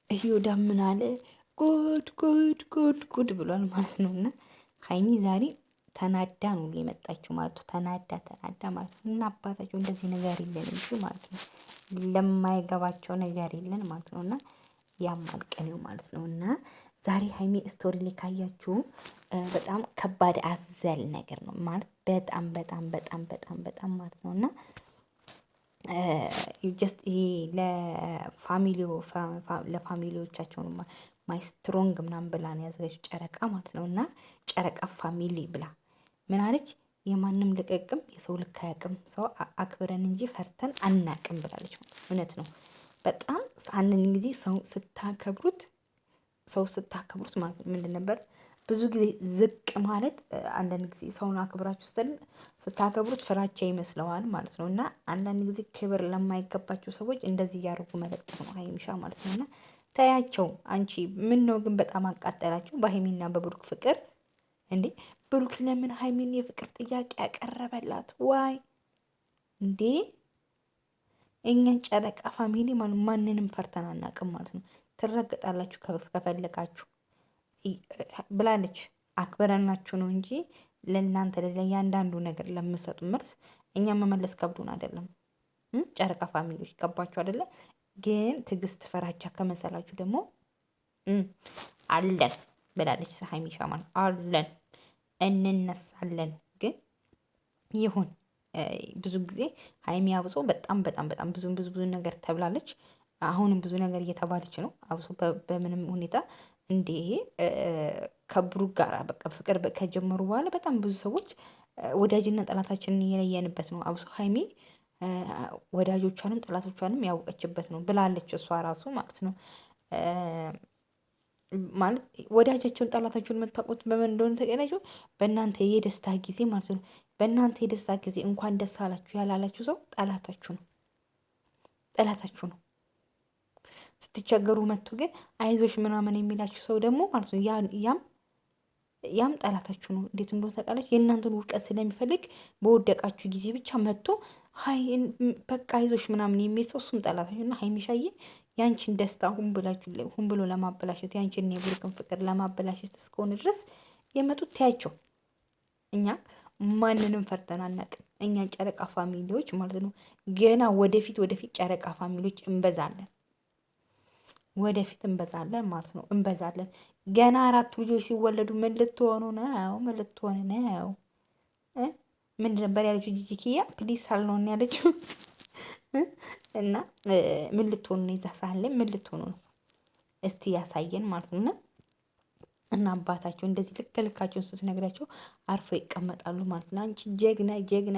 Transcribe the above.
እዮዳብ ምን አለ? ጉድ ጉድ ጉድ ጉድ ብሏል ማለት ነው። እና ሀይሚ ዛሬ ተናዳ ነው የመጣችው ማለት ነው። ተናዳ ማለት ነው። እና አባታቸው እንደዚህ ነገር የለን እንጂ ማለት ነው። ለማይገባቸው ነገር የለን ማለት ነው። እና ያማል ቀኔው ማለት ነው። እና ዛሬ ሀይሚ ስቶሪ ላይ ካያችሁ በጣም ከባድ አዘል ነገር ነው ማለት በጣም በጣም በጣም በጣም በጣም ማለት ነው። እና ጀስት ይሄ ለፋሚሊዎቻቸው ነው ማይ ስትሮንግ ምናምን ብላ ነው ያዘጋጀችው ጨረቃ ማለት ነው። እና ጨረቃ ፋሚሊ ብላ ምን አለች? የማንም ልቅቅም የሰው ልክ አያውቅም፣ ሰው አክብረን እንጂ ፈርተን አናቅም ብላለች። እውነት ነው። በጣም አንድ ጊዜ ሰው ስታከብሩት ማለት ነው ምንድን ነበር ብዙ ጊዜ ዝቅ ማለት አንዳንድ ጊዜ ሰውን አክብራችሁ ስታከብሩት ፍራቻ ይመስለዋል ማለት ነው። እና አንዳንድ ጊዜ ክብር ለማይገባቸው ሰዎች እንደዚህ እያደረጉ መለጠፍ ነው ሀይሚሻ ማለት ነው። እና ተያቸው አንቺ ምን ነው ግን በጣም አቃጠላችሁ በሀይሚና በብሩክ ፍቅር እንዴ! ብሩክ ለምን ሀይሚን የፍቅር ጥያቄ ያቀረበላት? ዋይ እንዴ! እኛን ጨረቃ ፋሚሊ ማለት ማንንም ፈርተን አናውቅም ማለት ነው። ትረግጣላችሁ ከፈለጋችሁ ብላለች። አክብረናችሁ ነው እንጂ ለእናንተ ለእያንዳንዱ ነገር ለምሰጡ መልስ እኛ መመለስ ከብዱን አይደለም። ጨረቃ ፋሚሊዎች ገባችሁ አይደለ? ግን ትዕግስት ፈራቻ ከመሰላችሁ ደግሞ አለን ብላለች ሀይሚሻ ማለት አለን እንነሳለን። ግን ይሁን ብዙ ጊዜ ሀይሚ አብሶ በጣም በጣም በጣም ብዙ ነገር ተብላለች። አሁንም ብዙ ነገር እየተባለች ነው። አብሶ በምንም ሁኔታ እንዴ ከብሩክ ጋር በቃ ፍቅር ከጀመሩ በኋላ በጣም ብዙ ሰዎች ወዳጅና ጠላታችንን እየለየንበት ነው። አብሶ ሀይሚ ወዳጆቿንም ጠላቶቿንም ያወቀችበት ነው ብላለች እሷ ራሱ ማለት ነው። ማለት ወዳጃቸውን ጠላታቸውን የምታውቁት በምን እንደሆነ ተቀናችሁ በእናንተ የደስታ ጊዜ ማለት ነው። በእናንተ የደስታ ጊዜ እንኳን ደስ አላችሁ ያላላችሁ ሰው ጠላታችሁ ነው። ስትቸገሩ መጥቶ ግን አይዞሽ ምናምን የሚላችሁ ሰው ደግሞ ማለት ነው ያም ጠላታችሁ ነው። እንዴት እንደሆነ ታውቃላችሁ? የእናንተን ውድቀት ስለሚፈልግ በወደቃችሁ ጊዜ ብቻ መጥቶ ሀይ በቃ አይዞሽ ምናምን የሚል ሰው እሱም ጠላታችሁ እና ሀይሚሻዬ ያንቺን ደስታ ሁን ብሎ ለማበላሸት ያንቺን የብሩክን ፍቅር ለማበላሸት እስከሆነ ድረስ የመጡት ታያቸው። እኛ ማንንም ፈርተን አናውቅም። እኛ ጨረቃ ፋሚሊዎች ማለት ነው። ገና ወደፊት ጨረቃ ፋሚሊዎች እንበዛለን። ወደፊት እንበዛለን ማለት ነው። እንበዛለን። ገና 4 ልጆች ሲወለዱ ምን ልትሆኑ ነው? ምንድን ነበር ያለችው? ጂጂኪያ ፕሊስ አልነውን ያለችው እና ምን ልትሆኑ ነው? ይዛ ሳለ ምን ልትሆኑ ነው? እስቲ ያሳየን ማለት ነው። እና አባታቸው እንደዚህ ልክ ልካቸውን ስትነግራቸው አርፈው ይቀመጣሉ ማለት ነው። አንቺ ጀግና